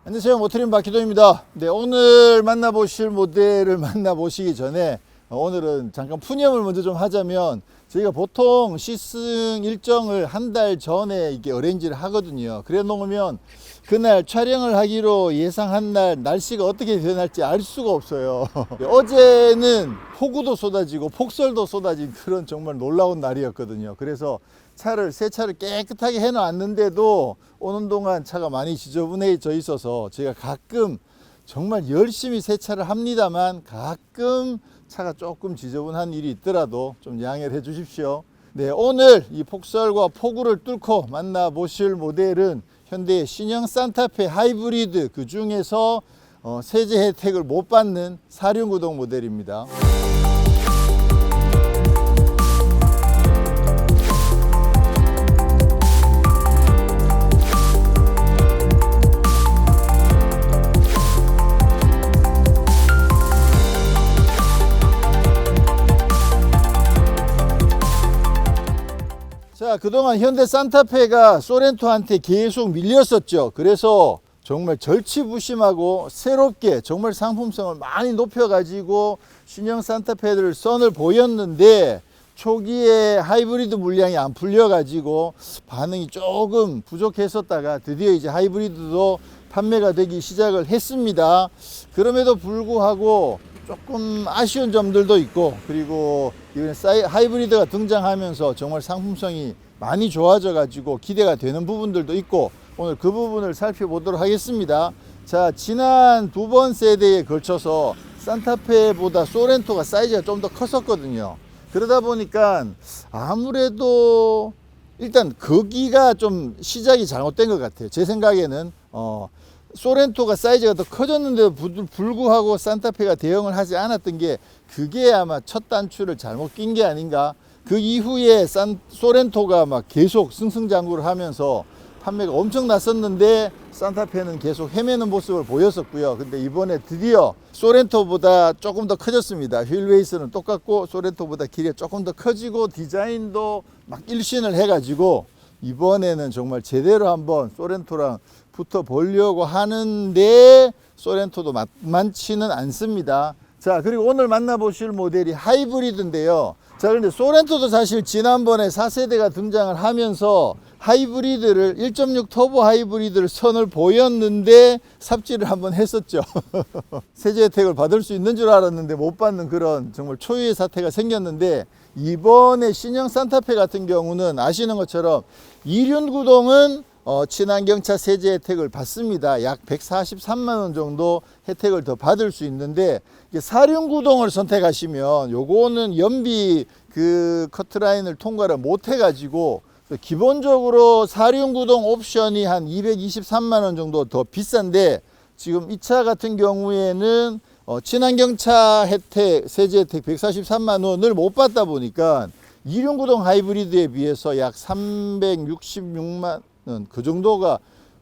안녕하세요, 모터링 박희도입니다. 네, 오늘 만나보실 모델을 만나보시기 전에 오늘은 잠깐 푸념을 먼저 좀 하자면, 저희가 보통 시승 일정을 한 달 전에 이게 어레인지를 하거든요. 그래 놓으면 그날 촬영을 하기로 예상한 날 날씨가 어떻게 변할지 알 수가 없어요. 어제는 폭우도 쏟아지고 폭설도 쏟아진 그런 정말 놀라운 날이었거든요. 그래서 세차를 깨끗하게 해놨는데도 오는 동안 차가 많이 지저분해져 있어서 제가 가끔 정말 열심히 세차를 합니다만 가끔 차가 조금 지저분한 일이 있더라도 좀 양해를 해 주십시오. 네, 오늘 이 폭설과 폭우를 뚫고 만나보실 모델은 현대의 신형 산타페 하이브리드, 그 중에서 세제 혜택을 못 받는 4륜구동 모델입니다. 자, 그동안 현대 산타페가 소렌토한테 계속 밀렸었죠. 그래서 정말 절치부심하고 새롭게 정말 상품성을 많이 높여가지고 신형 산타페를 선을 보였는데, 초기에 하이브리드 물량이 안 풀려가지고 반응이 조금 부족했었다가 드디어 이제 하이브리드도 판매가 되기 시작을 했습니다. 그럼에도 불구하고 조금 아쉬운 점들도 있고, 그리고 이번에 하이브리드가 등장하면서 정말 상품성이 많이 좋아져 가지고 기대가 되는 부분들도 있고, 오늘 그 부분을 살펴보도록 하겠습니다. 자, 지난 두 번 세대에 걸쳐서 산타페보다 소렌토가 사이즈가 좀 더 컸었거든요. 그러다 보니까 아무래도 일단 거기가 좀 시작이 잘못된 것 같아요. 제 생각에는 소렌토가 사이즈가 더 커졌는데도 불구하고 산타페가 대응을 하지 않았던 게, 그게 아마 첫 단추를 잘못 낀 게 아닌가. 그 이후에 소렌토가 막 계속 승승장구를 하면서 판매가 엄청 났었는데 산타페는 계속 헤매는 모습을 보였었고요. 근데 이번에 드디어 소렌토보다 조금 더 커졌습니다. 휠 베이스는 똑같고 소렌토보다 길이 조금 더 커지고 디자인도 막 일신을 해가지고 이번에는 정말 제대로 한번 소렌토랑 붙어 보려고 하는데 소렌토도 만만치는 않습니다. 자, 그리고 오늘 만나보실 모델이 하이브리드인데요. 자, 그런데 소렌토도 사실 지난번에 4세대가 등장을 하면서 하이브리드를 1.6 터보 하이브리드를 선을 보였는데 삽질을 한번 했었죠. 세제 혜택을 받을 수 있는 줄 알았는데 못 받는 그런 정말 초유의 사태가 생겼는데, 이번에 신형 산타페 같은 경우는 아시는 것처럼 2륜구동은 친환경차 세제 혜택을 받습니다. 약 143만 원 정도 혜택을 더 받을 수 있는데, 4륜구동을 선택하시면 요거는 연비 그 커트라인을 통과를 못 해가지고 기본적으로 4륜구동 옵션이 한 223만 원 정도 더 비싼데, 지금 이 차 같은 경우에는 친환경차 혜택, 세제 혜택 143만 원을 못 받다 보니까 2륜구동 하이브리드에 비해서 약 366만 원 그 정도가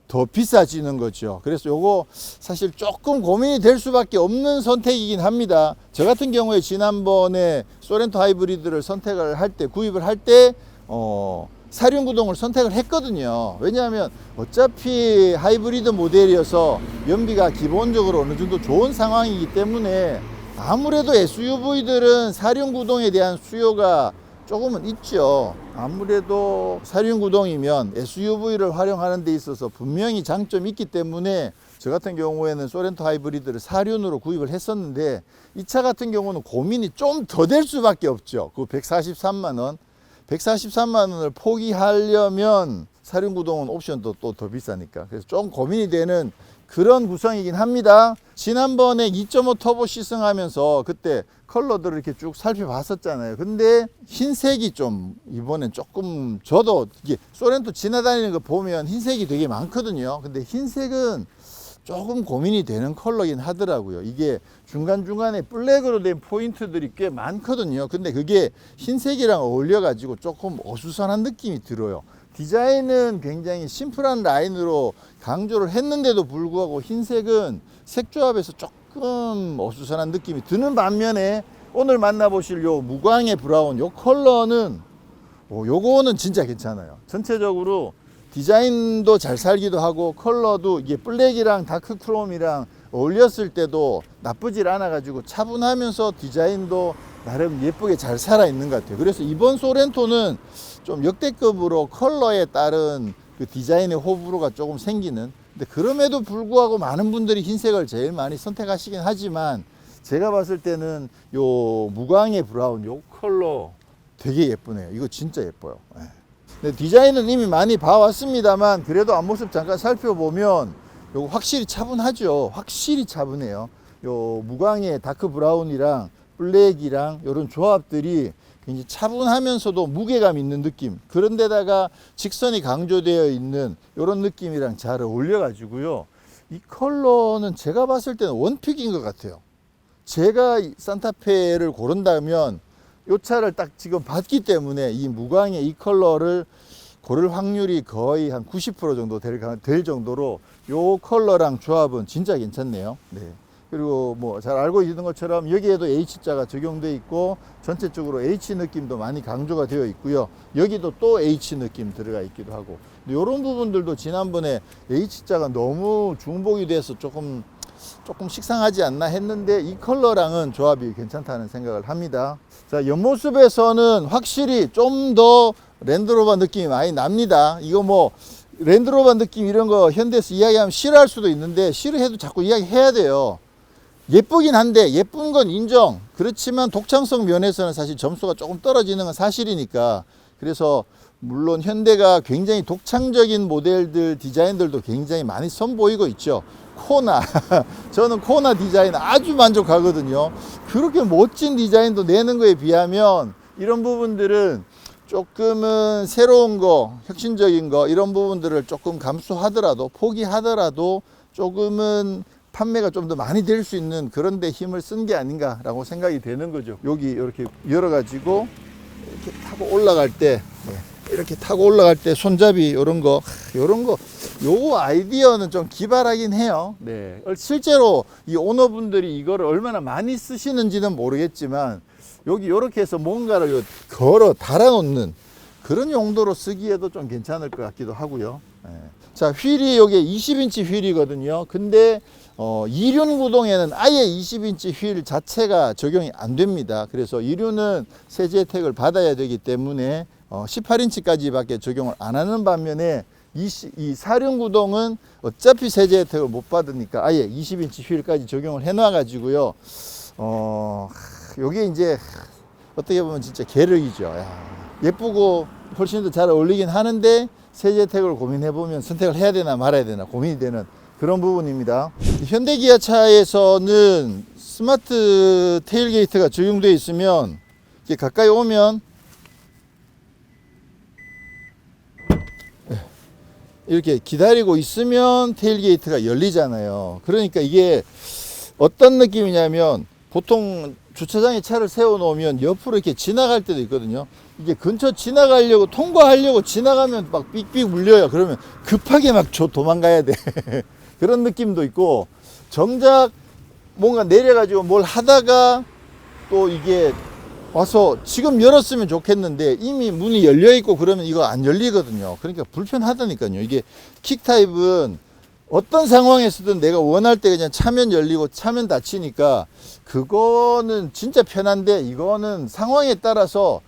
더 비싸지는 거죠. 그래서 요거 사실 조금 고민이 될 수밖에 없는 선택이긴 합니다. 저 같은 경우에 지난번에 소렌토 하이브리드를 선택을 할 때, 구입을 할 때 4륜구동을 선택을 했거든요. 왜냐하면 어차피 하이브리드 모델이어서 연비가 기본적으로 어느 정도 좋은 상황이기 때문에 아무래도 SUV들은 4륜구동에 대한 수요가 조금은 있죠. 아무래도 4륜구동이면 SUV를 활용하는 데 있어서 분명히 장점이 있기 때문에 저 같은 경우에는 소렌토 하이브리드를 4륜으로 구입을 했었는데, 이 차 같은 경우는 고민이 좀 더 될 수밖에 없죠. 그 143만 원. 143만 원을 포기하려면 4륜구동은 옵션도 또 더 비싸니까. 그래서 좀 고민이 되는 그런 구성이긴 합니다. 지난번에 2.5 터보 시승하면서 그때 컬러들을 이렇게 쭉 살펴봤었잖아요. 근데 흰색이 좀 이번엔 조금, 저도 이게 소렌토 지나다니는 거 보면 흰색이 되게 많거든요. 근데 흰색은 조금 고민이 되는 컬러긴 하더라고요. 이게 중간중간에 블랙으로 된 포인트들이 꽤 많거든요. 근데 그게 흰색이랑 어울려 가지고 조금 어수선한 느낌이 들어요. 디자인은 굉장히 심플한 라인으로 강조를 했는데도 불구하고 흰색은 색조합에서 조금 어수선한 느낌이 드는 반면에, 오늘 만나보실 요 무광의 브라운 요 컬러는 요거는 진짜 괜찮아요. 전체적으로 디자인도 잘 살기도 하고 컬러도 이게 블랙이랑 다크 크롬이랑 어울렸을 때도 나쁘질 않아 가지고 차분하면서 디자인도 나름 예쁘게 잘 살아 있는 것 같아요. 그래서 이번 소렌토는 좀 역대급으로 컬러에 따른 그 디자인의 호불호가 조금 생기는, 근데 그럼에도 불구하고 많은 분들이 흰색을 제일 많이 선택하시긴 하지만 제가 봤을 때는 요 무광의 브라운 요 컬러 되게 예쁘네요. 이거 진짜 예뻐요. 근데 디자인은 이미 많이 봐왔습니다만 그래도 앞모습 잠깐 살펴보면 요거 확실히 차분하죠. 확실히 차분해요. 요 무광의 다크 브라운이랑 블랙이랑 이런 조합들이 굉장히 차분하면서도 무게감 있는 느낌, 그런데다가 직선이 강조되어 있는 이런 느낌이랑 잘 어울려 가지고요. 이 컬러는 제가 봤을 때는 원픽인 것 같아요. 제가 산타페를 고른다면 이 차를 딱 지금 봤기 때문에 이 무광의 이 컬러를 고를 확률이 거의 한 90% 정도 될 정도로 이 컬러랑 조합은 진짜 괜찮네요. 네. 그리고 뭐 잘 알고 있는 것처럼 여기에도 H자가 적용되어 있고 전체적으로 H 느낌도 많이 강조가 되어 있고요. 여기도 또 H 느낌 들어가 있기도 하고, 이런 부분들도 지난번에 H자가 너무 중복이 돼서 조금 식상하지 않나 했는데 이 컬러랑은 조합이 괜찮다는 생각을 합니다. 자, 옆모습에서는 확실히 좀 더 랜드로버 느낌이 많이 납니다. 이거 뭐 랜드로버 느낌 이런 거 현대에서 이야기하면 싫어할 수도 있는데 싫어해도 자꾸 이야기해야 돼요. 예쁘긴 한데 예쁜 건 인정. 그렇지만 독창성 면에서는 사실 점수가 조금 떨어지는 건 사실이니까. 그래서 물론 현대가 굉장히 독창적인 모델들 디자인들도 굉장히 많이 선보이고 있죠. 코나 저는 코나 디자인 아주 만족하거든요. 그렇게 멋진 디자인도 내는 거에 비하면 이런 부분들은 조금은 새로운 거, 혁신적인 거 이런 부분들을 조금 감수하더라도 포기하더라도 조금은 판매가 좀 더 많이 될 수 있는 그런 데 힘을 쓴 게 아닌가라고 생각이 되는 거죠. 여기 이렇게 열어가지고 이렇게 타고 올라갈 때, 이렇게 타고 올라갈 때 손잡이 이런 거, 요 아이디어는 좀 기발하긴 해요. 네. 실제로 이 오너분들이 이거를 얼마나 많이 쓰시는지는 모르겠지만 여기 이렇게 해서 뭔가를 걸어 달아놓는 그런 용도로 쓰기에도 좀 괜찮을 것 같기도 하고요. 네. 자, 휠이 여기 20인치 휠이거든요. 근데 이륜 구동에는 아예 20인치 휠 자체가 적용이 안 됩니다. 그래서 이륜은 세제 혜택을 받아야 되기 때문에 18인치까지 밖에 적용을 안 하는 반면에 이 사륜 구동은 어차피 세제 혜택을 못 받으니까 아예 20인치 휠까지 적용을 해 놔 가지고요. 요게 이제 어떻게 보면 진짜 계륵이죠. 예쁘고 훨씬 더 잘 어울리긴 하는데 세제 혜택을 고민해 보면 선택을 해야 되나 말아야 되나 고민이 되는 그런 부분입니다. 현대 기아차에서는 스마트 테일게이트가 적용되어 있으면 이렇게 가까이 오면 이렇게 기다리고 있으면 테일게이트가 열리잖아요. 그러니까 이게 어떤 느낌이냐면 보통 주차장에 차를 세워 놓으면 옆으로 이렇게 지나갈 때도 있거든요. 이게 근처 지나가려고 통과하려고 지나가면 막 삑삑 물려요. 그러면 급하게 막 도망가야 돼. 그런 느낌도 있고, 정작 뭔가 내려가지고 뭘 하다가 또 이게 와서 지금 열었으면 좋겠는데 이미 문이 열려 있고 그러면 이거 안 열리거든요. 그러니까 불편하다니까요. 이게 킥 타입은 어떤 상황에서든 내가 원할 때 그냥 차면 열리고 차면 닫히니까 그거는 진짜 편한데, 이거는 상황에 따라서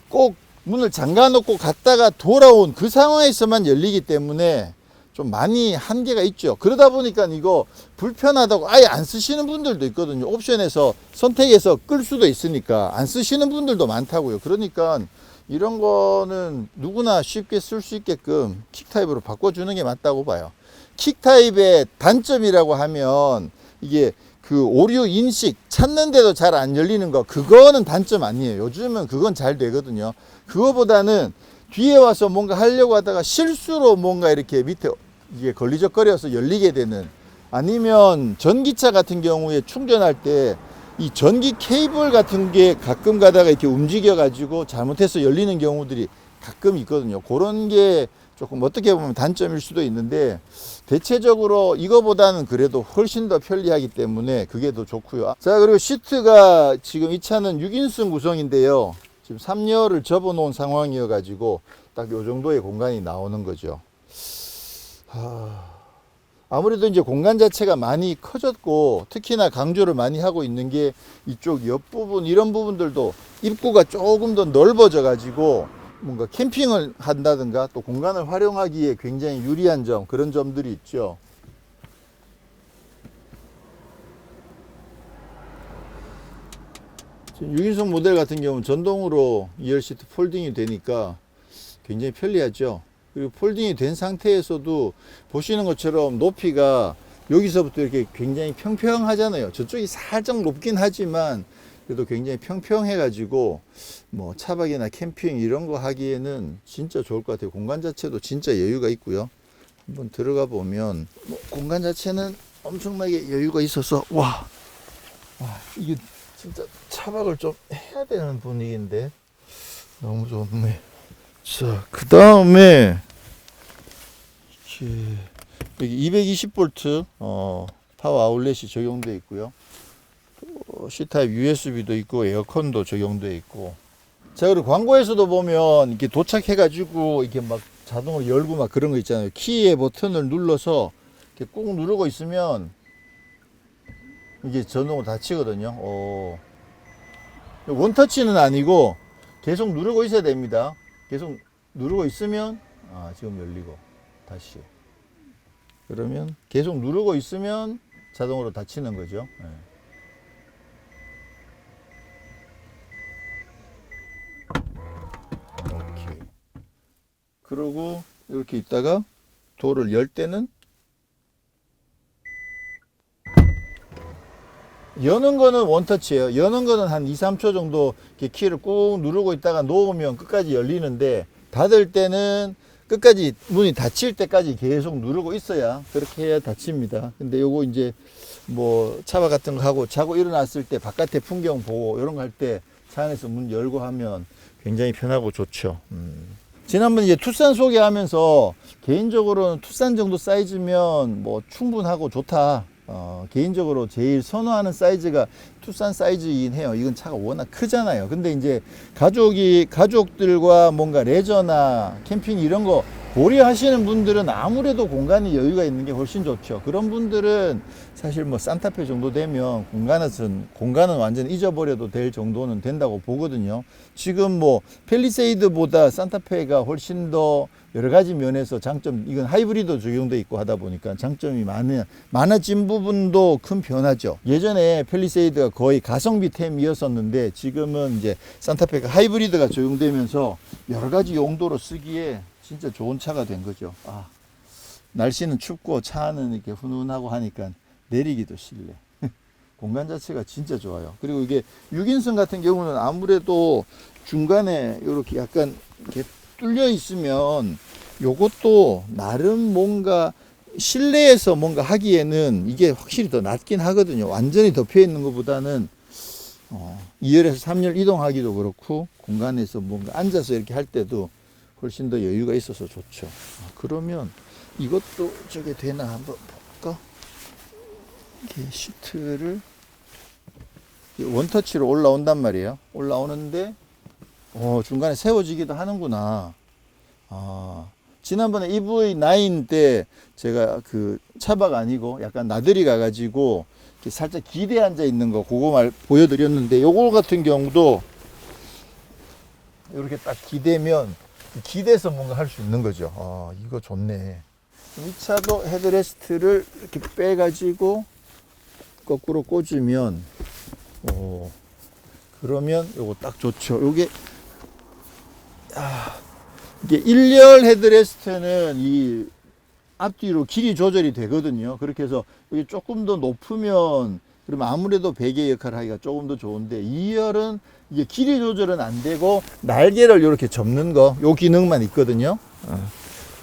꼭 문을 잠가 놓고 갔다가 돌아온 그 상황에서만 열리기 때문에 좀 많이 한계가 있죠. 그러다 보니까 이거 불편하다고 아예 안 쓰시는 분들도 있거든요. 옵션에서 선택해서 끌 수도 있으니까 안 쓰시는 분들도 많다고요. 그러니까 이런 거는 누구나 쉽게 쓸 수 있게끔 킥타입으로 바꿔주는 게 맞다고 봐요. 킥타입의 단점이라고 하면 이게 그 오류 인식 찾는데도 잘 안 열리는 거, 그거는 단점 아니에요. 요즘은 그건 잘 되거든요. 그거보다는 뒤에 와서 뭔가 하려고 하다가 실수로 뭔가 이렇게 밑에 이게 걸리적거려서 열리게 되는, 아니면 전기차 같은 경우에 충전할 때 이 전기 케이블 같은 게 가끔 가다가 이렇게 움직여 가지고 잘못해서 열리는 경우들이 가끔 있거든요. 그런 게 조금 어떻게 보면 단점일 수도 있는데 대체적으로 이거보다는 그래도 훨씬 더 편리하기 때문에 그게 더 좋고요. 자, 그리고 시트가 지금 이 차는 6인승 구성인데요. 지금 3열을 접어 놓은 상황이어 가지고 딱 요 정도의 공간이 나오는 거죠. 아무래도 이제 공간 자체가 많이 커졌고, 특히나 강조를 많이 하고 있는 게 이쪽 옆부분, 이런 부분들도 입구가 조금 더 넓어져 가지고 뭔가 캠핑을 한다든가 또 공간을 활용하기에 굉장히 유리한 점, 그런 점들이 있죠. 지금 6인승 모델 같은 경우는 전동으로 2열 시트 폴딩이 되니까 굉장히 편리하죠. 그리고 폴딩이 된 상태에서도 보시는 것처럼 높이가 여기서부터 이렇게 굉장히 평평하잖아요. 저쪽이 살짝 높긴 하지만 그래도 굉장히 평평해 가지고 뭐 차박이나 캠핑 이런 거 하기에는 진짜 좋을 것 같아요. 공간 자체도 진짜 여유가 있고요. 한번 들어가 보면 뭐 공간 자체는 엄청나게 여유가 있어서 와 이게 진짜 차박을 좀 해야 되는 분위기인데 너무 좋네. 자, 그 다음에 여기 220V 파워 아울렛이 적용되어 있고요. 또 C타입 USB도 있고 에어컨도 적용되어 있고. 자, 그리고 광고에서도 보면 이렇게 도착해 가지고 이렇게 막 자동으로 열고 막 그런 거 있잖아요. 키의 버튼을 눌러서 이렇게 꾹 누르고 있으면 이게 자동으로 닫히거든요. 원터치는 아니고 계속 누르고 있어야 됩니다. 계속 누르고 있으면 지금 열리고 다시, 그러면 계속 누르고 있으면 자동으로 닫히는 거죠. 네. 오케이. 그러고 이렇게 있다가 도어를 열 때는 여는 거는 원터치예요. 여는 거는 한 2, 3초 정도 이렇게 키를 꾹 누르고 있다가 놓으면 끝까지 열리는데, 닫을 때는 끝까지 문이 닫힐 때까지 계속 누르고 있어야, 그렇게 해야 닫힙니다. 근데 요거 이제 뭐 차박 같은 거 하고 자고 일어났을 때 바깥에 풍경 보고 이런 거 할 때 차 안에서 문 열고 하면 굉장히 편하고 좋죠. 지난번 이제 투싼 소개하면서 개인적으로는 투싼 정도 사이즈면 뭐 충분하고 좋다. 개인적으로 제일 선호하는 사이즈가 투싼 사이즈이긴 해요. 이건 차가 워낙 크잖아요. 근데 이제 가족들과 뭔가 레저나 캠핑 이런 거 고려하시는 분들은 아무래도 공간이 여유가 있는 게 훨씬 좋죠. 그런 분들은 사실 뭐 산타페 정도 되면 공간은 완전 잊어버려도 될 정도는 된다고 보거든요. 지금 뭐 팰리세이드보다 산타페가 훨씬 더 여러 가지 면에서 장점, 이건 하이브리드 적용돼 있고 하다 보니까 장점이 많아진 부분도 큰 변화죠. 예전에 팰리세이드가 거의 가성비템이었었는데 지금은 이제 산타페가 하이브리드가 적용되면서 여러 가지 용도로 쓰기에 진짜 좋은 차가 된 거죠. 날씨는 춥고 차 안은 이렇게 훈훈하고 하니까 내리기도 실내. 공간 자체가 진짜 좋아요. 그리고 이게 6인승 같은 경우는 아무래도 중간에 이렇게 약간 이렇게 뚫려 있으면 요것도 나름 뭔가 실내에서 뭔가 하기에는 이게 확실히 더 낫긴 하거든요. 완전히 덮여 있는 것보다는 2열에서 3열 이동하기도 그렇고 공간에서 뭔가 앉아서 이렇게 할 때도 훨씬 더 여유가 있어서 좋죠. 그러면 이것도 저게 되나 한번 볼까? 이렇게 시트를 원터치로 올라온단 말이에요. 올라오는데 중간에 세워지기도 하는구나. 지난번에 EV9 때 제가 그 차박 아니고 약간 나들이 가가지고 이렇게 살짝 기대 앉아 있는 거 그거 보여드렸는데, 요거 같은 경우도 이렇게 딱 기대면 기대서 뭔가 할 수 있는 거죠. 이거 좋네. 이 차도 헤드레스트를 이렇게 빼가지고 거꾸로 꽂으면 그러면 요거 딱 좋죠. 요게 이게 1열 헤드레스트는 이 앞뒤로 길이 조절이 되거든요. 그렇게 해서 이게 조금 더 높으면 그러면 아무래도 베개 역할을 하기가 조금 더 좋은데, 2열은 이게 길이 조절은 안 되고 날개를 이렇게 접는 거, 요 기능만 있거든요.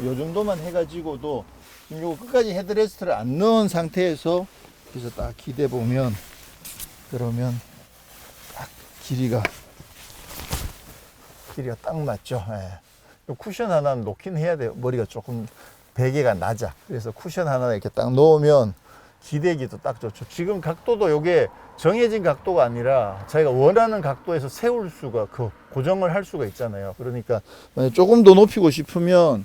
요 정도만 해가지고도 지금 요거 끝까지 헤드레스트를 안 넣은 상태에서 그래서 딱 기대 보면 그러면 딱 길이가 딱 맞죠. 요 쿠션 하나는 놓긴 해야 돼요. 머리가 조금 베개가 낮아. 그래서 쿠션 하나 이렇게 딱 놓으면 기대기도 딱 좋죠. 지금 각도도 요게 정해진 각도가 아니라 자기가 원하는 각도에서 세울 수가, 고정을 할 수가 있잖아요. 그러니까 만약 조금 더 높이고 싶으면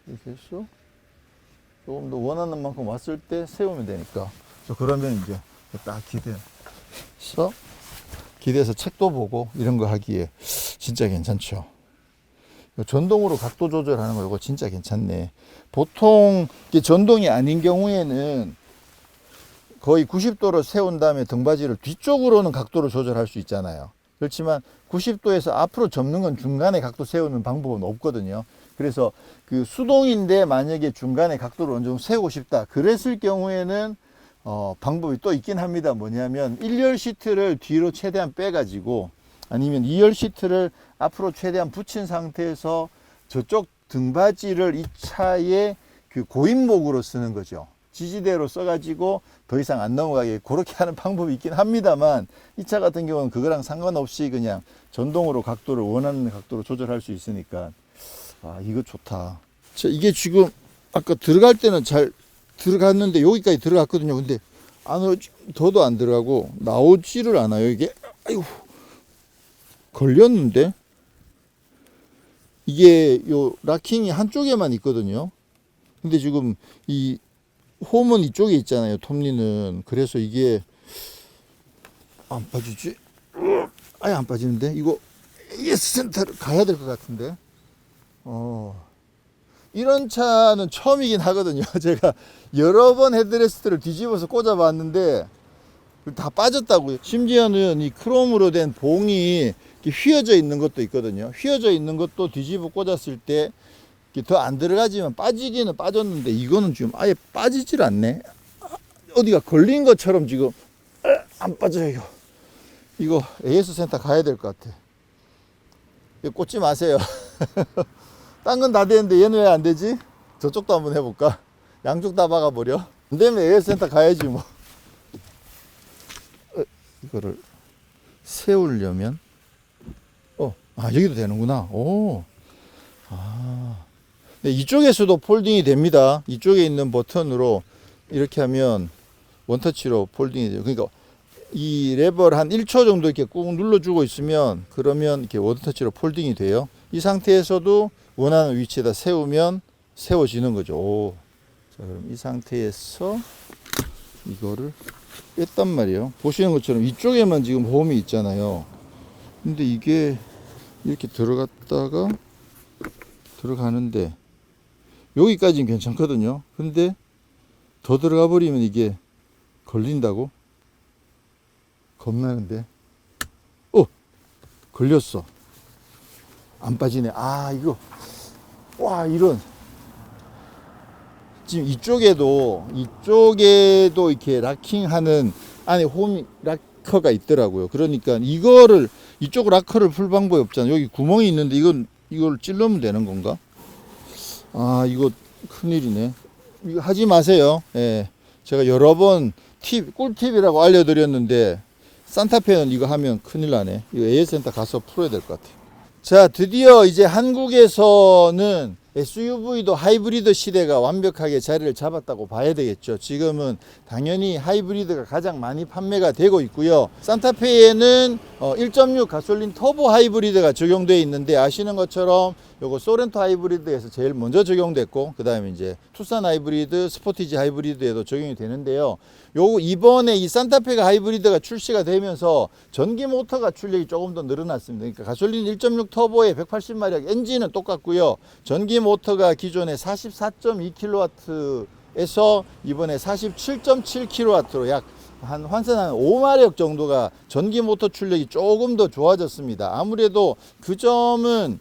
이렇게 해서 조금 더 원하는 만큼 왔을 때 세우면 되니까. 그러면 이제 딱 기대서 책도 보고 이런 거 하기에 진짜 괜찮죠. 전동으로 각도 조절하는 거 이거 진짜 괜찮네. 보통 전동이 아닌 경우에는 거의 90도로 세운 다음에 등받이를 뒤쪽으로는 각도를 조절할 수 있잖아요. 그렇지만 90도에서 앞으로 접는 건 중간에 각도 세우는 방법은 없거든요. 그래서 그 수동인데 만약에 중간에 각도를 어느 정도 세우고 싶다 그랬을 경우에는 방법이 또 있긴 합니다. 뭐냐면 1열 시트를 뒤로 최대한 빼가지고 아니면 2열 시트를 앞으로 최대한 붙인 상태에서 저쪽 등받이를 이 차의 그 고인목으로 쓰는 거죠. 지지대로 써가지고 더 이상 안 넘어가게 그렇게 하는 방법이 있긴 합니다만 이 차 같은 경우는 그거랑 상관없이 그냥 전동으로 각도를 원하는 각도로 조절할 수 있으니까 이거 좋다. 자, 이게 지금 아까 들어갈 때는 잘 들어갔는데 여기까지 들어갔거든요. 근데 더도 안 들어가고 나오지를 않아요. 이게 아이고 걸렸는데 이게 요 락킹이 한쪽에만 있거든요. 근데 지금 이 홈은 이쪽에 있잖아요. 톱니는. 그래서 이게 안 빠지지? 아예 안 빠지는데 이거 AS 센터를 가야 될 것 같은데. 이런 차는 처음이긴 하거든요. 제가 여러 번 헤드레스트를 뒤집어서 꽂아 봤는데 다 빠졌다고요. 심지어는 이 크롬으로 된 봉이 휘어져 있는 것도 있거든요. 휘어져 있는 것도 뒤집어 꽂았을 때 더 안 들어가지만 빠지기는 빠졌는데 이거는 지금 아예 빠지질 않네. 어디가 걸린 것처럼 지금 안 빠져요. 이거 AS 센터 가야 될 것 같아. 이거 꽂지 마세요. 딴 건 다 되는데 얘는 왜 안 되지? 저쪽도 한번 해볼까? 양쪽 다 박아버려. 안 되면 AS 센터 가야지 뭐. 이거를 세우려면 여기도 되는구나. 네, 이쪽에서도 폴딩이 됩니다. 이쪽에 있는 버튼으로 이렇게 하면 원터치로 폴딩이 돼요. 그러니까 이 레버를 한 1초 정도 이렇게 꾹 눌러주고 있으면 그러면 이렇게 원터치로 폴딩이 돼요. 이 상태에서도 원하는 위치에다 세우면 세워지는 거죠. 자, 그럼 이 상태에서 이거를 뺐단 말이에요. 보시는 것처럼 이쪽에만 지금 홈이 있잖아요. 근데 이게 이렇게 들어갔다가 들어가는데 여기까지는 괜찮거든요. 근데 더 들어가 버리면 이게 걸린다고? 겁나는데. 걸렸어. 안 빠지네. 이거. 이런. 지금 이쪽에도 이렇게 락킹하는 안에 홈 락커가 있더라고요. 그러니까 이쪽 락커를 풀 방법이 없잖아요. 여기 구멍이 있는데 이걸 찔러면 되는 건가? 이거 큰일이네. 이거 하지 마세요. 예. 제가 여러 번 꿀팁이라고 알려드렸는데 산타페는 이거 하면 큰일 나네. 이거 AS 센터 가서 풀어야 될 것 같아요. 자, 드디어 이제 한국에서는 SUV도 하이브리드 시대가 완벽하게 자리를 잡았다고 봐야 되겠죠. 지금은 당연히 하이브리드가 가장 많이 판매가 되고 있고요. 산타페에는 1.6 가솔린 터보 하이브리드가 적용되어 있는데 아시는 것처럼 요거 소렌토 하이브리드에서 제일 먼저 적용됐고 그 다음에 이제 투싼 하이브리드, 스포티지 하이브리드에도 적용이 되는데요. 이번에 이 산타페가 하이브리드가 출시가 되면서 전기 모터가 출력이 조금 더 늘어났습니다. 그러니까 가솔린 1.6 터보의 180마력 엔진은 똑같고요. 전기 모터가 기존에 44.2kW에서 이번에 47.7kW로 약 환산한 5마력 정도가 전기 모터 출력이 조금 더 좋아졌습니다. 아무래도 그 점은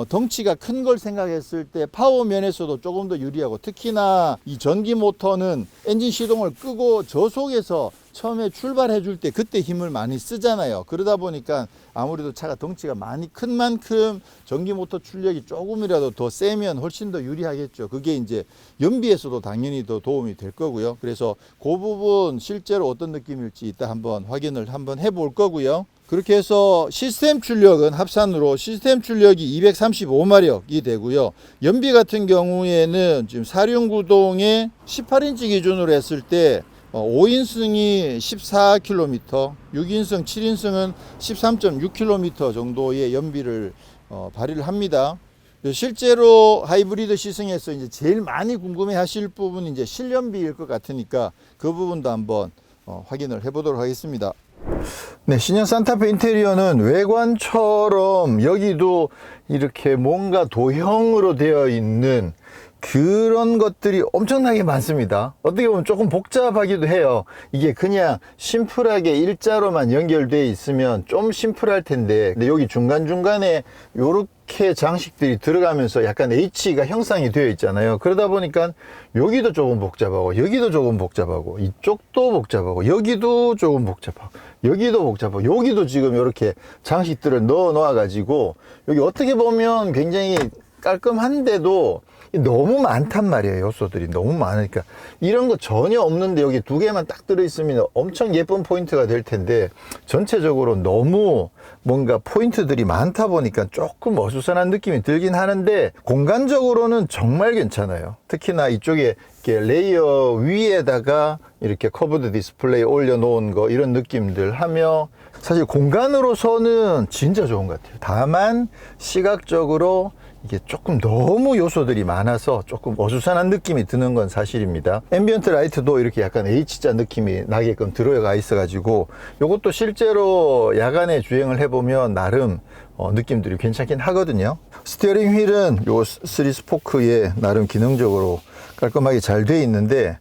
덩치가 큰 걸 생각했을 때 파워 면에서도 조금 더 유리하고 특히나 이 전기 모터는 엔진 시동을 끄고 저속에서 처음에 출발해 줄 때 그때 힘을 많이 쓰잖아요. 그러다 보니까 아무래도 차가 덩치가 많이 큰 만큼 전기 모터 출력이 조금이라도 더 세면 훨씬 더 유리하겠죠. 그게 이제 연비에서도 당연히 더 도움이 될 거고요. 그래서 그 부분 실제로 어떤 느낌일지 이따 한번 확인을 한번 해볼 거고요. 그렇게 해서 시스템 출력은 합산으로 시스템 출력이 235마력이 되고요. 연비 같은 경우에는 지금 사륜구동의 18인치 기준으로 했을 때 5인승이 14km, 6인승, 7인승은 13.6km 정도의 연비를 발휘를 합니다. 실제로 하이브리드 시승에서 이제 제일 많이 궁금해 하실 부분이 이제 실연비일 것 같으니까 그 부분도 한번 확인을 해 보도록 하겠습니다. 네, 신형 산타페 인테리어는 외관처럼 여기도 이렇게 뭔가 도형으로 되어 있는 그런 것들이 엄청나게 많습니다. 어떻게 보면 조금 복잡하기도 해요. 이게 그냥 심플하게 일자로만 연결되어 있으면 좀 심플할 텐데, 근데 여기 중간중간에 요렇게 장식들이 들어가면서 약간 H가 형상이 되어 있잖아요. 그러다 보니까 여기도 조금 복잡하고 여기도 조금 복잡하고 이쪽도 복잡하고 여기도 조금 복잡하고 여기도 복잡하고 여기도 지금 이렇게 장식들을 넣어 놓아 가지고 여기 어떻게 보면 굉장히 깔끔한데도 너무 많단 말이에요. 요소들이 너무 많으니까 이런 거 전혀 없는데 여기 두 개만 딱 들어있으면 엄청 예쁜 포인트가 될 텐데, 전체적으로 너무 뭔가 포인트들이 많다 보니까 조금 어수선한 느낌이 들긴 하는데 공간적으로는 정말 괜찮아요. 특히나 이쪽에 이렇게 레이어 위에다가 이렇게 커브드 디스플레이 올려놓은 거, 이런 느낌들 하며 사실 공간으로서는 진짜 좋은 것 같아요. 다만 시각적으로 이게 조금 너무 요소들이 많아서 조금 어수선한 느낌이 드는 건 사실입니다. 앰비언트 라이트도 이렇게 약간 H자 느낌이 나게끔 들어가 있어 가지고 이것도 실제로 야간에 주행을 해보면 나름 느낌들이 괜찮긴 하거든요. 스티어링 휠은 요 3스포크에 나름 기능적으로 깔끔하게 잘 되어 있는데,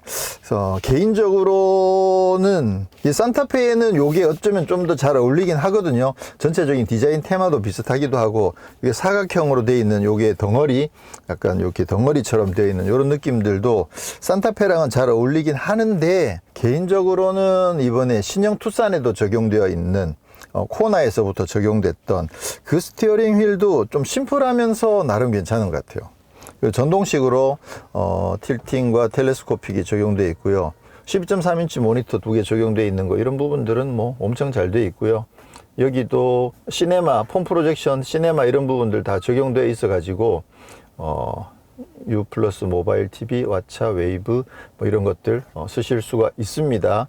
개인적으로는 이 산타페에는 요게 어쩌면 좀 더 잘 어울리긴 하거든요. 전체적인 디자인 테마도 비슷하기도 하고, 이게 사각형으로 되어 있는 요게 덩어리, 약간 이렇게 덩어리처럼 되어 있는 요런 느낌들도 산타페랑은 잘 어울리긴 하는데, 개인적으로는 이번에 신형 투싼에도 적용되어 있는 코나에서부터 적용됐던 그 스티어링 휠도 좀 심플하면서 나름 괜찮은 것 같아요. 전동식으로 틸팅과 텔레스코픽이 적용되어 있고요. 12.3인치 모니터 두 개 적용되어 있는 거, 이런 부분들은 뭐 엄청 잘 되어 있고요. 여기도 시네마, 폼 프로젝션, 시네마 이런 부분들 다 적용되어 있어 가지고 U 플러스 모바일 TV, 왓챠, 웨이브 뭐 이런 것들 쓰실 수가 있습니다.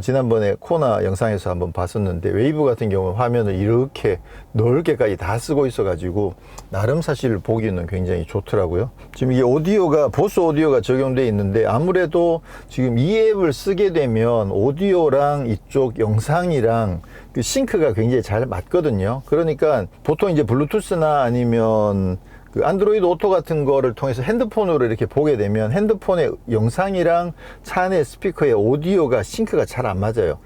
지난번에 코나 영상에서 한번 봤었는데 웨이브 같은 경우는 화면을 이렇게 넓게까지 다 쓰고 있어 가지고 나름 사실 보기는 굉장히 좋더라고요. 지금 이게 오디오가 보스 오디오가 적용되어 있는데, 아무래도 지금 이 앱을 쓰게 되면 오디오랑 이쪽 영상이랑 그 싱크가 굉장히 잘 맞거든요. 그러니까 보통 이제 블루투스나 아니면 그 안드로이드 오토 같은 거를 통해서 핸드폰으로 이렇게 보게 되면 핸드폰의 영상이랑 차 안의 스피커의 오디오가 싱크가 잘 안 맞아요.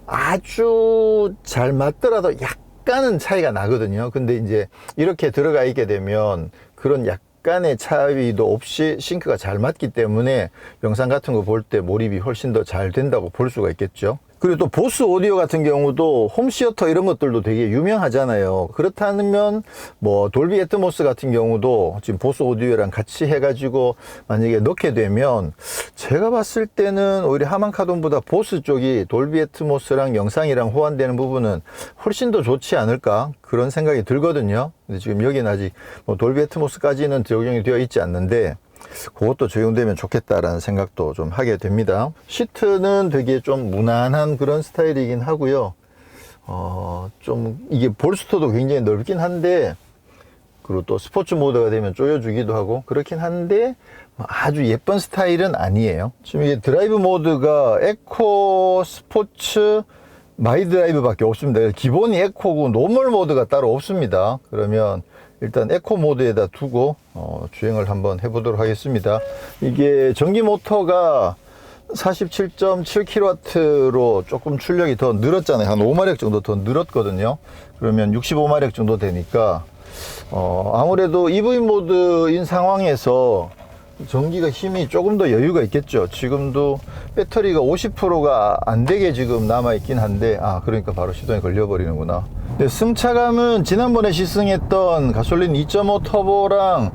아주 잘 맞더라도 약간은 차이가 나거든요. 근데 이제 이렇게 들어가 있게 되면 그런 약간의 차이도 없이 싱크가 잘 맞기 때문에 영상 같은 거 볼 때 몰입이 훨씬 더 잘 된다고 볼 수가 있겠죠. 그리고 또 보스 오디오 같은 경우도 홈시어터 이런 것들도 되게 유명하잖아요. 그렇다면 뭐 돌비 애트모스 같은 경우도 지금 보스 오디오랑 같이 해가지고 만약에 넣게 되면 제가 봤을 때는 오히려 하만카돈보다 보스 쪽이 돌비 애트모스랑 영상이랑 호환되는 부분은 훨씬 더 좋지 않을까, 그런 생각이 들거든요. 근데 지금 여기는 아직 뭐 돌비 애트모스까지는 적용이 되어 있지 않는데 그것도 적용되면 좋겠다라는 생각도 좀 하게 됩니다. 시트는 되게 좀 무난한 그런 스타일이긴 하고요. 좀 이게 볼스터도 굉장히 넓긴 한데, 그리고 또 스포츠 모드가 되면 조여주기도 하고 그렇긴 한데 아주 예쁜 스타일은 아니에요. 지금 이게 드라이브 모드가 에코, 스포츠, 마이 드라이브 밖에 없습니다. 기본이 에코고 노멀 모드가 따로 없습니다. 그러면 일단 에코 모드에다 두고 주행을 한번 해보도록 하겠습니다. 이게 전기 모터가 47.7kW로 조금 출력이 더 늘었잖아요. 한 5마력 정도 더 늘었거든요. 그러면 65마력 정도 되니까 아무래도 EV 모드인 상황에서 전기가 힘이 조금 더 여유가 있겠죠. 지금도 배터리가 50%가 안 되게 지금 남아 있긴 한데, 그러니까 바로 시동에 걸려 버리는구나. 네, 승차감은 지난번에 시승했던 가솔린 2.5 터보랑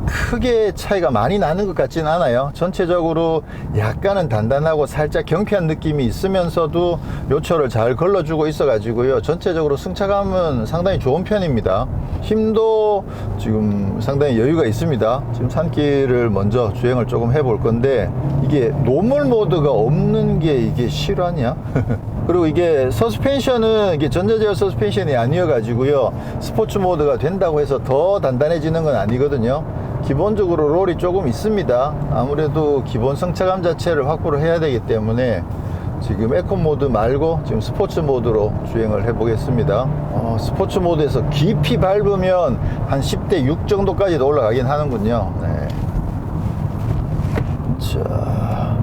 크게 차이가 많이 나는 것 같지는 않아요. 전체적으로 약간은 단단하고 살짝 경쾌한 느낌이 있으면서도 요철을 잘 걸러주고 있어 가지고요, 전체적으로 승차감은 상당히 좋은 편입니다. 힘도 지금 상당히 여유가 있습니다. 지금 산길을 먼저 주행을 조금 해볼 건데, 이게 노멀 모드가 없는 게 이게 실화냐? 그리고 이게 서스펜션은 이게 전자제어 서스펜션이 아니어 가지고요, 스포츠 모드가 된다고 해서 더 단단해지는 건 아니거든요. 기본적으로 롤이 조금 있습니다. 아무래도 기본 승차감 자체를 확보를 해야 되기 때문에 지금 에코 모드 말고 지금 스포츠 모드로 주행을 해 보겠습니다. 스포츠 모드에서 깊이 밟으면 한 10대 6 정도까지도 올라가긴 하는군요. 네. 자,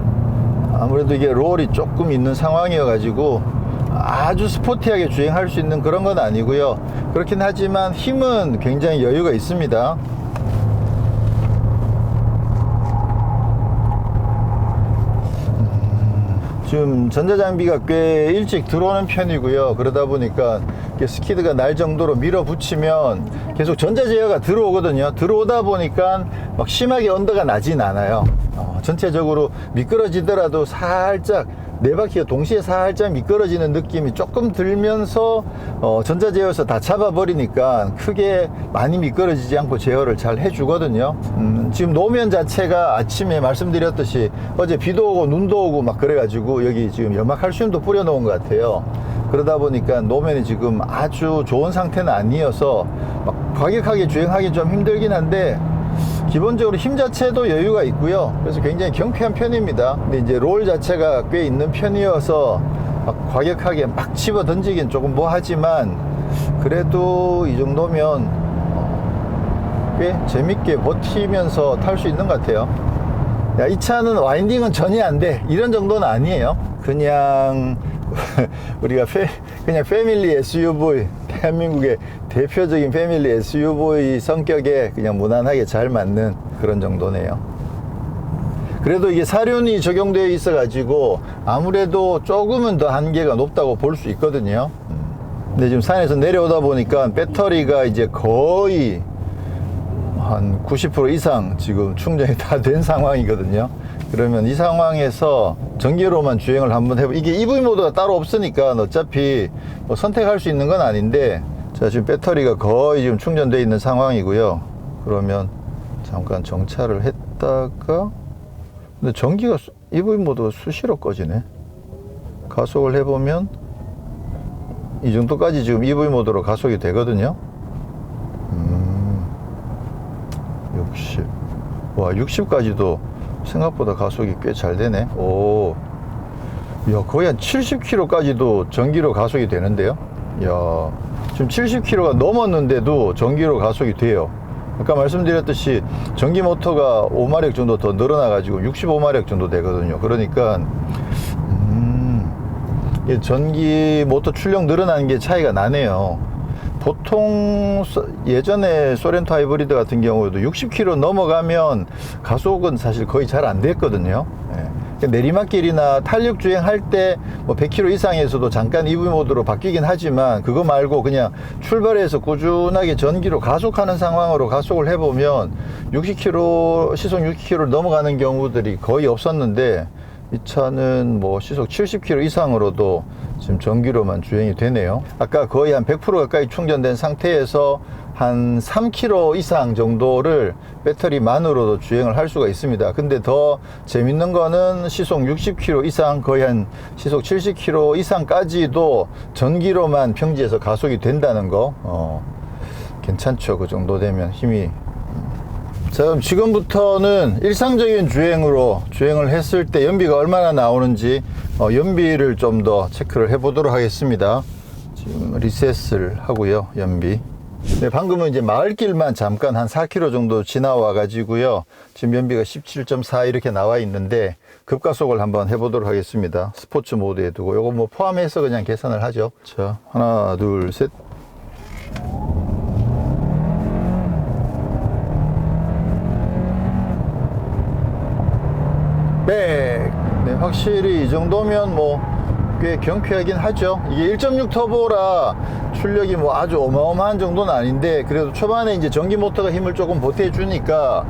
아무래도 이게 롤이 조금 있는 상황이어 가지고 아주 스포티하게 주행할 수 있는 그런 건 아니고요. 그렇긴 하지만 힘은 굉장히 여유가 있습니다. 지금 전자장비가 꽤 일찍 들어오는 편이고요. 그러다 보니까 스키드가 날 정도로 밀어붙이면 계속 전자제어가 들어오거든요. 들어오다 보니까 막 심하게 언더가 나진 않아요. 전체적으로 미끄러지더라도 살짝 네 바퀴가 동시에 살짝 미끄러지는 느낌이 조금 들면서 전자제어에서 다 잡아버리니까 크게 많이 미끄러지지 않고 제어를 잘 해주거든요. 지금 노면 자체가 아침에 말씀드렸듯이 어제 비도 오고 눈도 오고 막 그래가지고 여기 지금 연막칼슘도 뿌려놓은 것 같아요. 그러다 보니까 노면이 지금 아주 좋은 상태는 아니어서 막 과격하게 주행하기 좀 힘들긴 한데, 기본적으로 힘 자체도 여유가 있고요. 그래서 굉장히 경쾌한 편입니다. 근데 이제 롤 자체가 꽤 있는 편이어서 막 과격하게 막 집어 던지긴 조금 뭐하지만, 그래도 이 정도면 꽤 재밌게 버티면서 탈 수 있는 것 같아요. 야, 이 차는 와인딩은 전혀 안 돼, 이런 정도는 아니에요. 그냥 우리가 그냥 패밀리 SUV, 대한민국의 대표적인 패밀리 SUV 성격에 그냥 무난하게 잘 맞는 그런 정도네요. 그래도 이게 사륜이 적용되어 있어 가지고 아무래도 조금은 더 한계가 높다고 볼 수 있거든요. 근데 지금 산에서 내려오다 보니까 배터리가 이제 거의 한 90% 이상 지금 충전이 다 된 상황이거든요. 그러면 이 상황에서 전기로만 주행을 한번 해보, 이게 EV 모드가 따로 없으니까 어차피 뭐 선택할 수 있는 건 아닌데, 자, 지금 배터리가 거의 지금 충전되어 있는 상황이고요. 그러면 잠깐 정차를 했다가, 근데 전기가 EV 모드가 수시로 꺼지네. 가속을 해보면 이 정도까지 지금 EV 모드로 가속이 되거든요. 60. 와, 60까지도 생각보다 가속이 꽤 잘 되네. 오, 야, 거의 한 70km까지도 전기로 가속이 되는데요. 야, 지금 70km가 넘었는데도 전기로 가속이 돼요. 아까 말씀드렸듯이 전기 모터가 5마력 정도 더 늘어나 가지고 65마력 정도 되거든요. 그러니까 전기 모터 출력 늘어나는 게 차이가 나네요. 보통 예전에 소렌토 하이브리드 같은 경우에도 60km 넘어가면 가속은 사실 거의 잘 안 됐거든요. 내리막길이나 탄력 주행할 때 뭐 100km 이상에서도 잠깐 EV 모드로 바뀌긴 하지만, 그거 말고 그냥 출발해서 꾸준하게 전기로 가속하는 상황으로 가속을 해보면 60km, 시속 60km를 넘어가는 경우들이 거의 없었는데, 이 차는 뭐 시속 70km 이상으로도 지금 전기로만 주행이 되네요. 아까 거의 한 100% 가까이 충전된 상태에서 한 3km 이상 정도를 배터리만으로도 주행을 할 수가 있습니다. 근데 더 재밌는 거는 시속 60km 이상, 거의 한 시속 70km 이상까지도 전기로만 평지에서 가속이 된다는 거. 괜찮죠. 그 정도 되면 힘이. 자, 그럼 지금부터는 일상적인 주행으로 주행을 했을 때 연비가 얼마나 나오는지 연비를 좀 더 체크를 해 보도록 하겠습니다. 지금 리셋을 하고요, 연비. 네, 방금은 이제 마을길만 잠깐 한 4km 정도 지나와 가지고요, 지금 연비가 17.4 이렇게 나와 있는데, 급가속을 한번 해 보도록 하겠습니다. 스포츠 모드에 두고 요거 뭐 포함해서 그냥 계산을 하죠. 자, 하나 둘 셋. 네, 확실히 이 정도면 뭐 꽤 경쾌하긴 하죠. 이게 1.6 터보라 출력이 뭐 아주 어마어마한 정도는 아닌데, 그래도 초반에 이제 전기 모터가 힘을 조금 보태주니까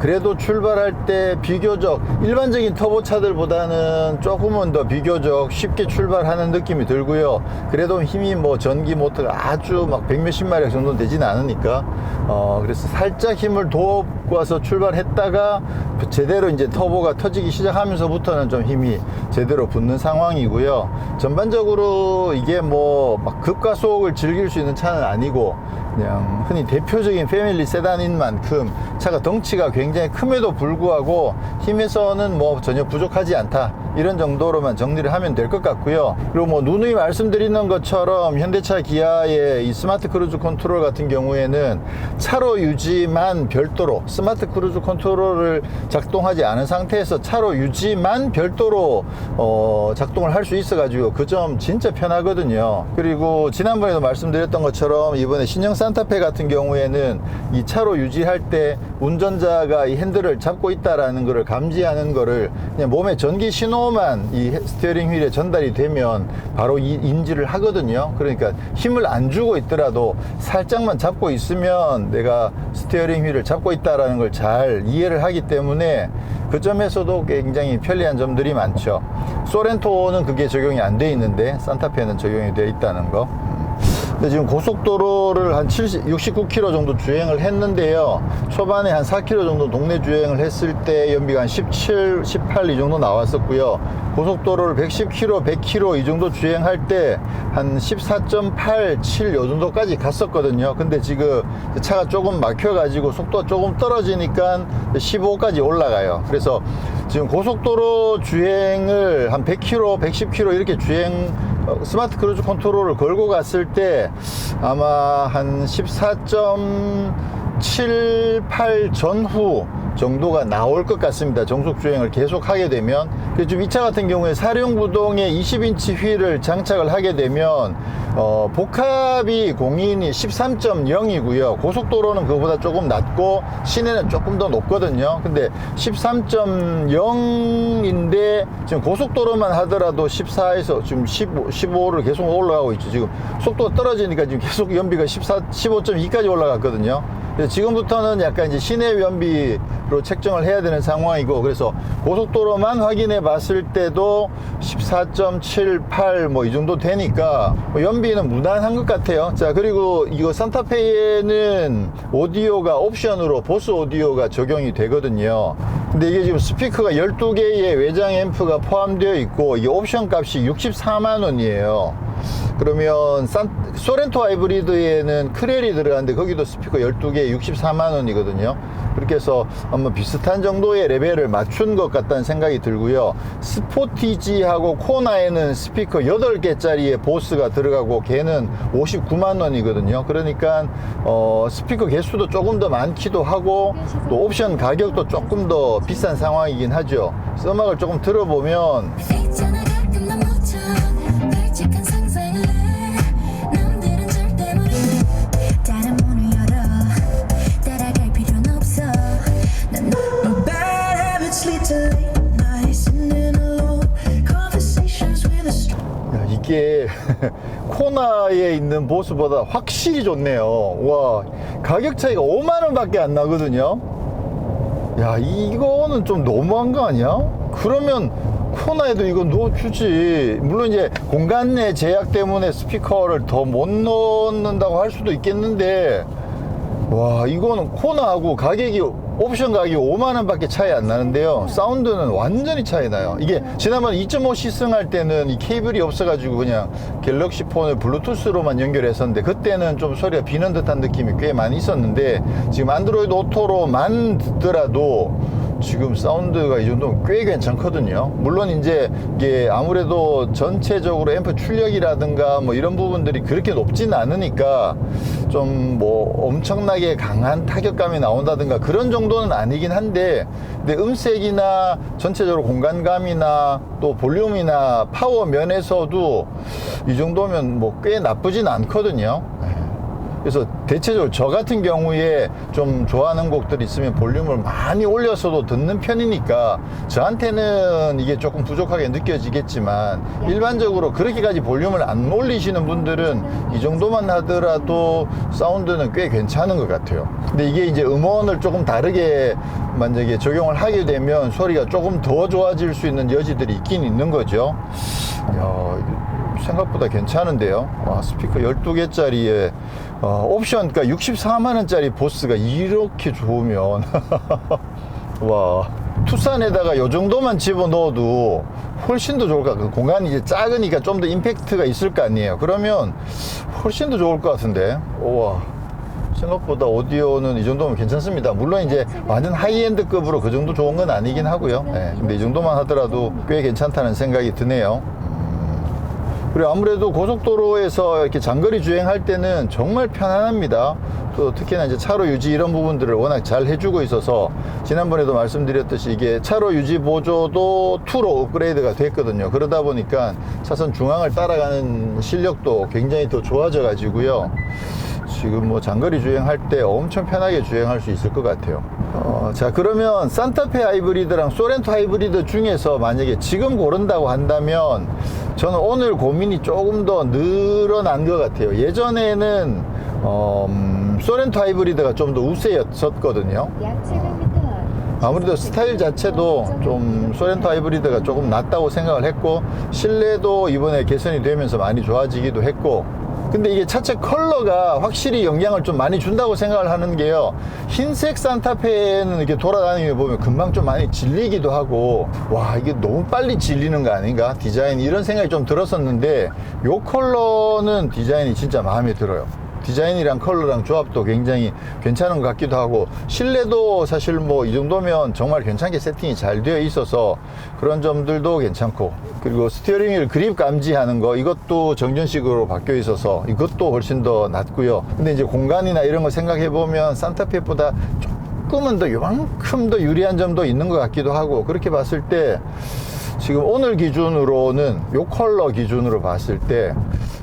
그래도 출발할 때 비교적 일반적인 터보 차들보다는 조금은 더 비교적 쉽게 출발하는 느낌이 들고요. 그래도 힘이 뭐 전기 모터가 아주 막 100몇십 마력 정도 되진 않으니까 그래서 살짝 힘을 돋궈서 출발했다가 제대로 이제 터보가 터지기 시작하면서부터는 좀 힘이 제대로 붙는 상황이고요. 전반적으로 이게 뭐 막 급가속을 즐길 수 있는 차는 아니고, 그냥 흔히 대표적인 패밀리 세단인 만큼 차가 덩치가 굉장히 큼에도 불구하고 힘에서는 뭐 전혀 부족하지 않다, 이런 정도로만 정리를 하면 될 것 같고요. 그리고 뭐 누누이 말씀드리는 것처럼 현대차 기아의 이 스마트 크루즈 컨트롤 같은 경우에는 차로 유지만 별도로, 스마트 크루즈 컨트롤을 작동하지 않은 상태에서 차로 유지만 별도로 작동을 할 수 있어 가지고 그 점 진짜 편하거든요. 그리고 지난번에도 말씀드렸던 것처럼 이번에 신형 산타페 같은 경우에는 이 차로 유지할 때 운전자가 이 핸들을 잡고 있다라는 것을 감지하는 거를 그냥 몸에 전기 신호만 이 스티어링 휠에 전달이 되면 바로 인지를 하거든요. 그러니까 힘을 안 주고 있더라도 살짝만 잡고 있으면 내가 스티어링 휠을 잡고 있다라는 걸 잘 이해를 하기 때문에 그 점에서도 굉장히 편리한 점들이 많죠. 소렌토는 그게 적용이 안 돼 있는데 산타페는 적용이 되어 있다는 거. 근데 지금 고속도로를 한 69km 정도 주행을 했는데요. 초반에 한 4km 정도 동네 주행을 했을 때 연비가 한 17, 18 이 정도 나왔었고요. 고속도로를 110km, 100km 이 정도 주행할 때 한 14.8, 7 요 정도까지 갔었거든요. 근데 지금 차가 조금 막혀가지고 속도가 조금 떨어지니까 15까지 올라가요. 그래서 지금 고속도로 주행을 한 100km, 110km 이렇게 스마트 크루즈 컨트롤을 걸고 갔을 때 아마 한 14.78 전후 정도가 나올 것 같습니다. 정속 주행을 계속 하게 되면. 지금 이 차 같은 경우에 사륜구동에 20인치 휠을 장착을 하게 되면 복합이 공인이 13.0이고요 고속도로는 그거보다 조금 낮고 시내는 조금 더 높거든요. 근데 13.0인데 지금 고속도로만 하더라도 14에서 지금 15를 계속 올라가고 있죠. 지금 속도가 떨어지니까 지금 계속 연비가 15.2까지 올라갔거든요. 지금부터는 약간 이제 시내 연비로 책정을 해야 되는 상황이고, 그래서 고속도로만 확인해 봤을 때도 14.78 뭐 이 정도 되니까 연비는 무난한 것 같아요. 자, 그리고 이거 산타페에는 오디오가 옵션으로 보스 오디오가 적용이 되거든요. 근데 이게 지금 스피커가 12개의 외장 앰프가 포함되어 있고 이게 옵션 값이 64만 원이에요. 그러면 소렌토 하이브리드에는 크렐이 들어가는데 거기도 스피커 12개에 64만 원이거든요. 그렇게 해서 아마 비슷한 정도의 레벨을 맞춘 것 같다는 생각이 들고요. 스포티지하고 코나에는 스피커 8개짜리의 보스가 들어가고 걔는 59만 원이거든요. 그러니까 스피커 개수도 조금 더 많기도 하고 또 옵션 가격도 조금 더 비싼 상황이긴 하죠. 그래서 음악을 조금 들어보면 이게 코나에 있는 보스보다 확실히 좋네요. 와, 가격 차이가 5만원 밖에 안 나거든요. 야, 이거는 좀 너무한 거 아니야? 그러면 코나에도 이거 넣어주지. 물론 이제 공간 내 제약 때문에 스피커를 더 못 넣는다고 할 수도 있겠는데, 와, 이거는 코나하고 가격이 옵션 가격이 5만원 밖에 차이 안 나는데요. 사운드는 완전히 차이 나요. 이게 지난번 2.5 시승할 때는 이 케이블이 없어가지고 그냥 갤럭시 폰을 블루투스로만 연결했었는데 그때는 좀 소리가 비는 듯한 느낌이 꽤 많이 있었는데 지금 안드로이드 오토로만 듣더라도 지금 사운드가 이 정도면 꽤 괜찮거든요. 물론 이제 이게 아무래도 전체적으로 앰프 출력이라든가 뭐 이런 부분들이 그렇게 높진 않으니까 좀 뭐 엄청나게 강한 타격감이 나온다든가 그런 정도는 아니긴 한데, 근데 음색이나 전체적으로 공간감이나 또 볼륨이나 파워 면에서도 이 정도면 뭐 꽤 나쁘진 않거든요. 그래서 대체적으로 저 같은 경우에 좀 좋아하는 곡들이 있으면 볼륨을 많이 올려서도 듣는 편이니까 저한테는 이게 조금 부족하게 느껴지겠지만 일반적으로 그렇게까지 볼륨을 안 올리시는 분들은 이 정도만 하더라도 사운드는 꽤 괜찮은 것 같아요. 근데 이게 이제 음원을 조금 다르게 만약에 적용을 하게 되면 소리가 조금 더 좋아질 수 있는 여지들이 있긴 있는 거죠. 이야, 생각보다 괜찮은데요. 와, 스피커 12개짜리에 옵션, 그러니까 64만원짜리 보스가 이렇게 좋으면 와, 투싼에다가 요 정도만 집어넣어도 훨씬 더 좋을 것 같아요. 공간이 이제 작으니까 좀 더 임팩트가 있을 거 아니에요. 그러면 훨씬 더 좋을 것 같은데. 우와, 생각보다 오디오는 이 정도면 괜찮습니다. 물론 이제 완전 하이엔드급으로 그 정도 좋은 건 아니긴 하고요. 네, 근데 이 정도만 하더라도 꽤 괜찮다는 생각이 드네요. 그리고 아무래도 고속도로에서 이렇게 장거리 주행할 때는 정말 편안합니다. 또 특히나 이제 차로 유지 이런 부분들을 워낙 잘 해주고 있어서 지난번에도 말씀드렸듯이 이게 차로 유지 보조도 2로 업그레이드가 됐거든요. 그러다 보니까 차선 중앙을 따라가는 실력도 굉장히 더 좋아져 가지고요. 지금 뭐 장거리 주행할 때 엄청 편하게 주행할 수 있을 것 같아요. 자, 그러면 산타페 하이브리드랑 소렌토 하이브리드 중에서 만약에 지금 고른다고 한다면 저는 오늘 고민이 조금 더 늘어난 것 같아요. 예전에는 소렌토 하이브리드가 좀 더 우세였었거든요. 아무래도 스타일 자체도 좀 소렌토 하이브리드가 조금 낫다고 생각을 했고 실내도 이번에 개선이 되면서 많이 좋아지기도 했고, 근데 이게 차체 컬러가 확실히 영향을 좀 많이 준다고 생각을 하는 게요, 흰색 산타페는 이렇게 돌아다니며 보면 금방 좀 많이 질리기도 하고, 와, 이게 너무 빨리 질리는 거 아닌가, 디자인, 이런 생각이 좀 들었었는데 요 컬러는 디자인이 진짜 마음에 들어요. 디자인이랑 컬러랑 조합도 굉장히 괜찮은 것 같기도 하고, 실내도 사실 뭐 이 정도면 정말 괜찮게 세팅이 잘 되어 있어서 그런 점들도 괜찮고, 그리고 스티어링 휠 그립 감지하는 거, 이것도 정전식으로 바뀌어 있어서 이것도 훨씬 더 낫고요. 근데 이제 공간이나 이런 거 생각해 보면 산타페보다 조금은 더 요만큼 더 유리한 점도 있는 것 같기도 하고, 그렇게 봤을 때 지금 오늘 기준으로는 요 컬러 기준으로 봤을 때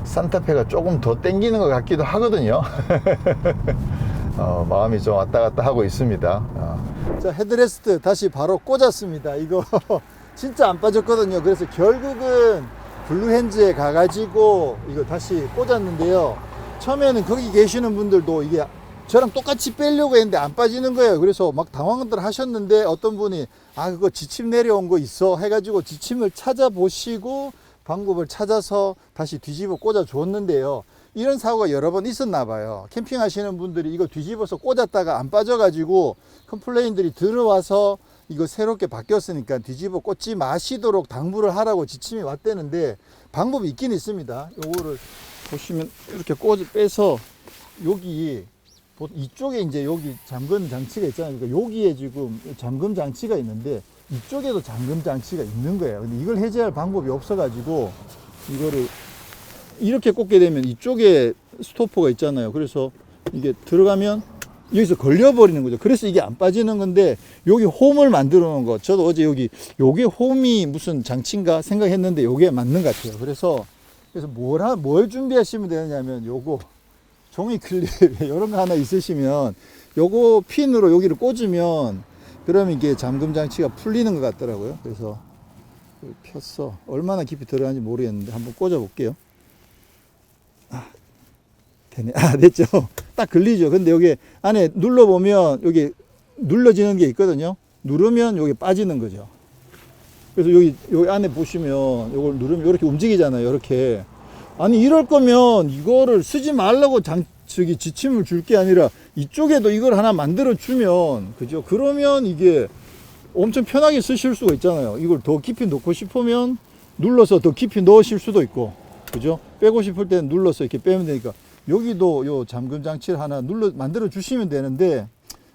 산타페가 조금 더 땡기는 것 같기도 하거든요. 마음이 좀 왔다 갔다 하고 있습니다. 자, 헤드레스트 다시 바로 꽂았습니다. 이거 진짜 안 빠졌거든요. 그래서 결국은 블루핸즈에 가가지고 이거 다시 꽂았는데요. 처음에는 거기 계시는 분들도 이게 저랑 똑같이 빼려고 했는데 안 빠지는 거예요. 그래서 막 당황들 하셨는데 어떤 분이 그거 지침 내려온 거 있어 해가지고 지침을 찾아보시고 방법을 찾아서 다시 뒤집어 꽂아 줬는데요. 이런 사고가 여러 번 있었나 봐요. 캠핑 하시는 분들이 이거 뒤집어서 꽂았다가 안 빠져가지고 컴플레인들이 들어와서 이거 새롭게 바뀌었으니까 뒤집어 꽂지 마시도록 당부를 하라고 지침이 왔다는데, 방법이 있긴 있습니다. 요거를 보시면 이렇게 빼서 여기 이쪽에 이제 여기 잠금 장치가 있잖아요. 그러니까 여기에 지금 잠금 장치가 있는데 이쪽에도 잠금 장치가 있는 거예요. 근데 이걸 해제할 방법이 없어가지고 이거를 이렇게 꽂게 되면 이쪽에 스토퍼가 있잖아요. 그래서 이게 들어가면 여기서 걸려버리는 거죠. 그래서 이게 안 빠지는 건데, 여기 홈을 만들어 놓은 거, 저도 어제 요게 홈이 무슨 장치인가 생각했는데 요게 맞는 것 같아요. 그래서 뭘 준비하시면 되느냐면 요거 종이 클립 이런 거 하나 있으시면 요거 핀으로 여기를 꽂으면 그러면 이게 잠금 장치가 풀리는 것 같더라고요. 그래서 폈어. 얼마나 깊이 들어가는지 모르겠는데 한번 꽂아 볼게요. 되네. 됐죠. 딱 걸리죠. 근데 여기 안에 눌러보면 여기 눌러지는 게 있거든요. 누르면 여기 빠지는 거죠. 그래서 여기 안에 보시면 이걸 누르면 이렇게 움직이잖아요. 이렇게. 아니, 이럴 거면 이거를 쓰지 말라고 지침을 줄 게 아니라 이쪽에도 이걸 하나 만들어 주면, 그죠? 그러면 이게 엄청 편하게 쓰실 수가 있잖아요. 이걸 더 깊이 넣고 싶으면 눌러서 더 깊이 넣으실 수도 있고, 그죠? 빼고 싶을 때는 눌러서 이렇게 빼면 되니까, 여기도 요 잠금 장치를 하나 만들어 주시면 되는데,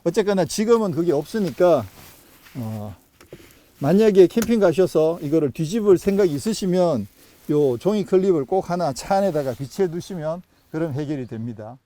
어쨌거나 지금은 그게 없으니까, 만약에 캠핑 가셔서 이거를 뒤집을 생각이 있으시면 요 종이 클립을 꼭 하나 차 안에다가 비치해 두시면 그럼 해결이 됩니다.